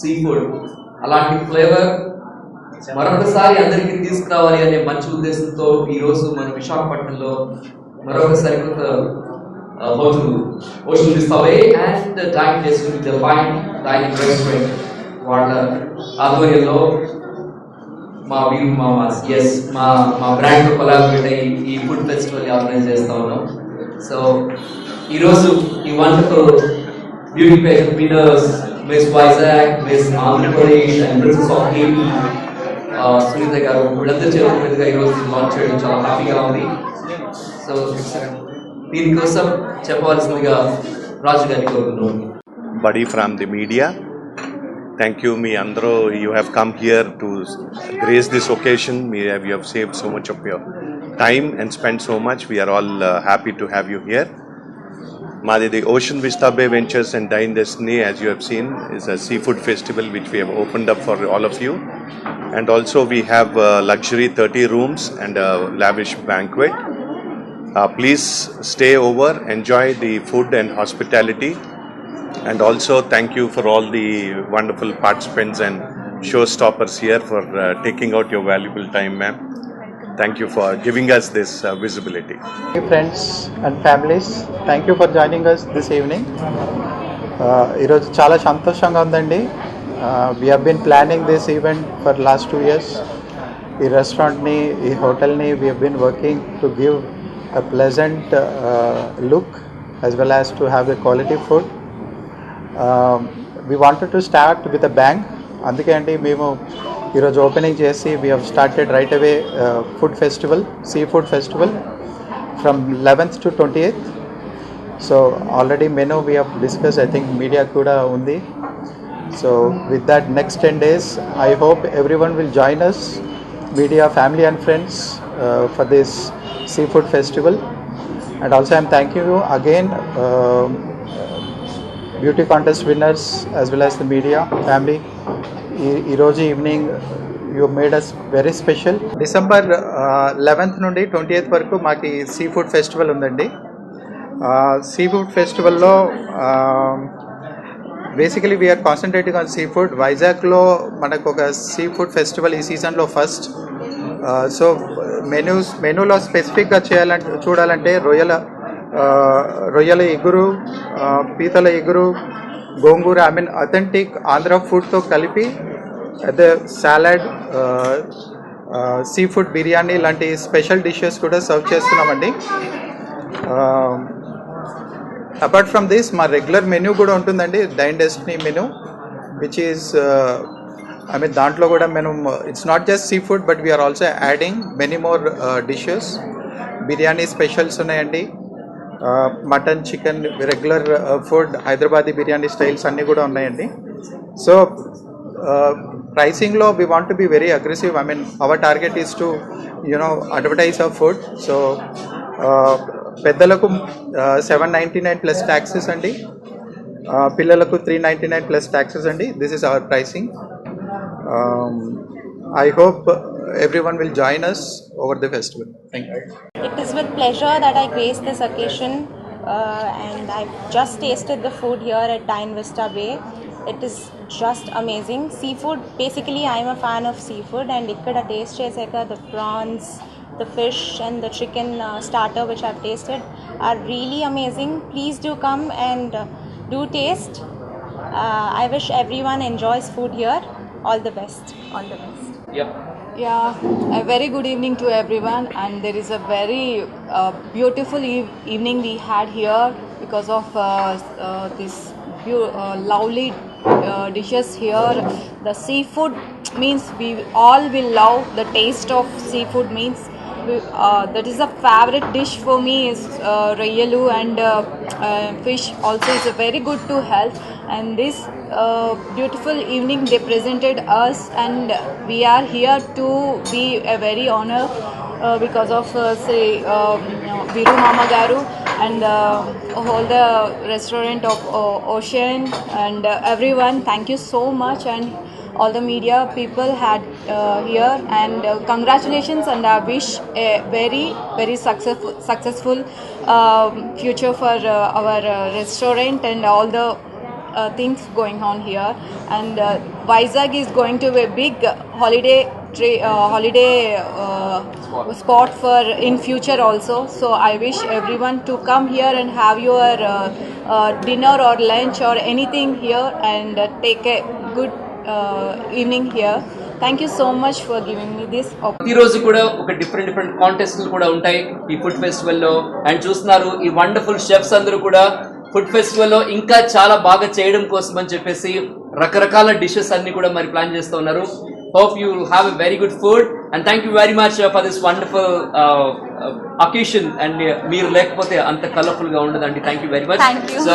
Sea food అలాంటి flavour మరొకసారి అందరికీ తీసుకురావాలి అనే మంచి ఉద్దేశంతో ఈరోజు మన విశాఖపట్నంలో మరొకసారి hotel ocean vista way and dine taste with the fine dining restaurant వాళ్ళ ఆధ్వర్యంలో మా వీరు మామాస్ మా బ్రాండ్ కొలాబరేట్ అయ్యి ఈ ఫుడ్ ఫెస్టివల్ ఆర్గనైజ్ చేస్తా ఉన్నాం. సో ఈరోజు ఈ వంటకం beauty pageant winners Miss Vizag, Miss Andhra Pradesh and princess of AP Sunitha garu వీళ్ళందరూ చేతుల మీదుగా ఈరోజు లాంచ్ చేయడం చాలా హ్యాపీగా ఉంది. సో దీనికోసం చెప్పవలసిందిగా రాజు గారికి కోరుతున్నాను. Buddy from the media, thank you me andro, you have come here to grace this occasion. You have saved so much of your time and spent so much. We are all happy to have you here. Madi, the Ocean Vista Bay Ventures and Dine Destiny, as you have seen, is a seafood festival which we have opened up for all of you. And also we have luxury 30 rooms and a lavish banquet. Please stay over, enjoy the food and hospitality. And also thank you for all the wonderful participants and showstoppers here for taking out your valuable time, ma'am. Thank you for giving us this visibility. Hey friends and families, thank you for joining us this evening. ఈరోజు చాలా సంతోషంగా ఉందండి. We have been planning this event for last 2 years. ఈ రెస్టారెంట్ని, ఈ హోటల్ని we have been working to give a pleasant look as well as to have a quality food. We wanted to start with a bang. అందుకే అండి మేము ఈరోజు opening చేసి we have started right away food festival, sea food festival from 11th to 28th. So already menu we have discuss, I think media కూడా ఉంది. So with that next 10 days I hope every one will join us, media, family and friends, for this sea food festival. And also I'm thanking you again beauty contest winners as well as the media family. ఈరోజు evening you made us very special. December 11th నుండి 20th వరకు మాకు sea food festival ఉందండి. Seafood ఫెస్టివల్లో basically we are concentrating on seafood. వైజాగ్లో మనకు ఒక sea food festival ఈ సీజన్లో ఫస్ట్. సో మెనూలో స్పెసిఫిక్గా చూడాలంటే రొయ్యల ఇగురు, పీతల ఇగురు, గోంగూర, ఐ మీన్ అథెంటిక్ ఆంధ్ర ఫుడ్తో కలిపి అదే సాలడ్, సీ ఫుడ్ బిర్యానీ లాంటి స్పెషల్ డిషెస్ కూడా సర్వ్ చేస్తున్నామండి. అపార్ట్ ఫ్రమ్ దిస్ మా రెగ్యులర్ మెన్యూ కూడా ఉంటుందండి, dine destiny menu, which is I mean దాంట్లో కూడా మనం it's not just seafood but we are also adding many more dishes. Biryani specials ఉన్నాయండి, mutton, chicken, regular food, Hyderabadi biryani styles అన్నీ కూడా ఉన్నాయండి. సో ప్రైసింగ్లో we want to be very aggressive. I mean our target is to advertise our food. So పెద్దలకు 799 plus taxes అండి, పిల్లలకు 399 plus taxes అండి. This is our pricing. I hope everyone will join us over the festival. Thank you. It is with pleasure that I grace this occasion, and I've just tasted the food here at Dine Vista Bay. It is just amazing. Seafood, basically I am a fan of seafood, and ikkada taste chesaka the prawns, the fish and the chicken starter which I've tasted are really amazing. Please do come and do taste. I wish everyone enjoys food here. All the best. All the best. Yeah, a very good evening to everyone, and there is a very beautiful evening we had here because of this lovely dishes here. The seafood means we all will love the taste of seafood means that is a favorite dish for me is royalu, and fish also is a very good to health. And this beautiful evening they presented us, and we are here to be a very honor because of say Viru Mama Garu and all the restaurant of Ocean and everyone. Thank you so much, and all the media people had here, and congratulations, and I wish a very successful future for our restaurant and all the things going on here, and Vizag is going to be a big holiday spot for in future also. So I wish everyone to come here and have your dinner or lunch or anything here, and take a good evening here. Thank you so much for giving me this opportunity. ప్రతిరోజు కూడా ఒక different కాంటెస్ట్లు కూడా ఉంటాయి ఈ food ఫెస్టివల్లో. And చూస్తున్నారు ఈ wonderful chefs అందరూ కూడా ఫుడ్ ఫెస్టివల్లో ఇంకా చాలా బాగా చేయడం కోసం అని చెప్పేసి రకరకాల డిషెస్ అన్ని కూడా మరి ప్లాన్ చేస్తూ ఉన్నారు. Hope you will have a very good food and thank you very much for this wonderful occasion. And మీరు లేకపోతే అంత కలర్ఫుల్ గా ఉండదండి. Thank you very much. Thank you. So